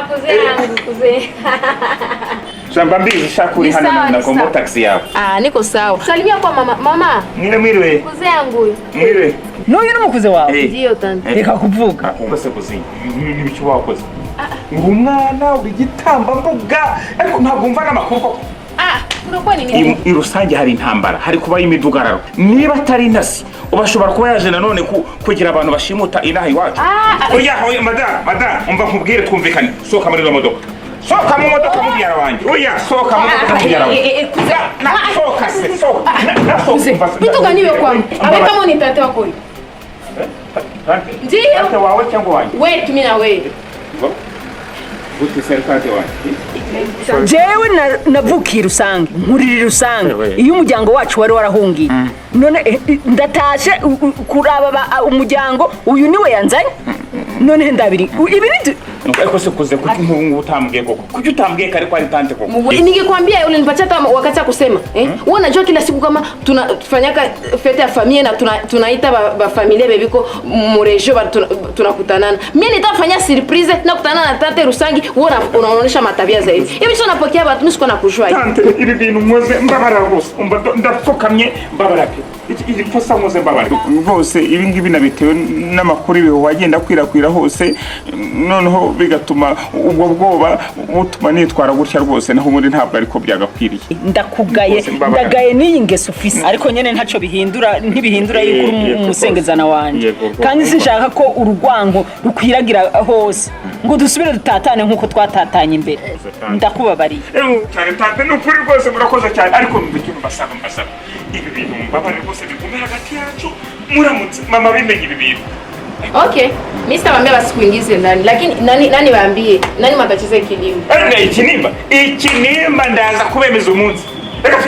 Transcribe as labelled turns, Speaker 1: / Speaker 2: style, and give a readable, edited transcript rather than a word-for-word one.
Speaker 1: kuze yangu kuze.
Speaker 2: Shamba mbizi shakuri hano na kombo taxi yako.
Speaker 1: Niko sawa. Salimia kwa mama.
Speaker 2: Mwiriwe.
Speaker 1: Kuze yangu.
Speaker 2: Mwiriwe.
Speaker 3: N'uyu n'umukuze wawe.
Speaker 1: Ndio tante.
Speaker 3: Reka kuvuga.
Speaker 2: Ubase kuzi. N'ibiki wakoze. Ngumwana uri gitamba mbuga ariko ntabwo umva n'amakuru.
Speaker 1: Kurokuwa nini?
Speaker 2: Irusange hari intambara, hari kuba imidugararo. Niba atari intasi, ubashobora kuba yaje nanone kugira abantu bashimuta inaha iwacu. Oya, madam, umva nkubwire twumvikane. Soka muri modoka. Soka mu modoka mubyara wanjye. Oya, soka mu modoka mubyara wanjye. Soka.
Speaker 1: Bituganiwe kwamwe. Abeka mo ni tate wako. Ndio.
Speaker 2: Tate wawe cyangwa wanjye?
Speaker 1: Wewe tumi na wewe.
Speaker 2: Gute serikali wanjye?
Speaker 3: Jewe navukiye Rusange nkurira Rusange iyo umuryango wacu wari warahungiye none ndatashe kuraba umuryango uyu niwe yanzanye none ndabiri ibi ni
Speaker 2: ariko se kuze kuki utambwiye koko kuki utambwiye kare kwa tante koko
Speaker 1: ningekwambia ulinipatia hata wakati ya kusema wewe unajua kila siku kama tunafanyaka fete ya familia na tunaita ba familia bebiko mu region tunakutanana mimi nitafanya surprise na kutana na tate Rusange unaonesha matabia zaidi hivi sio napokea watu mimi siko nakujua
Speaker 2: tante ibi bintu mwoze mbabara rwose ndapfukamye mbabara pe iki kosa mwoze mbabara rwose ibi ngibi nabitewe n'amakuru ibiho wagenda kwirakwira hose noneho bigatuma ubwo bwoba butuma nitwara gutya rwose naho muri ntabwo ariko byagakwiriye
Speaker 3: ndagaye n'iyi ngeso ufise ariko nyene ntaco ntibihindura yuko umusengezana wanje kandi sinshaka ko urugwango rukwiragira hose ngo dusubire dutatane nkuko twatatanye imbere ndakubabariye
Speaker 2: cyane tante n'ukuri rwose murakoze cyane ariko mbikino basaba ibi bintu mbabare rwose bigume hagati yacu muramutse mama bimenye ibi bintu.
Speaker 1: Okay, mimi sitawaambia basikuingize ndani lakini nani waambie nani matatizo ikinimba
Speaker 2: ikinimba ndaza kubemeza umunsi reka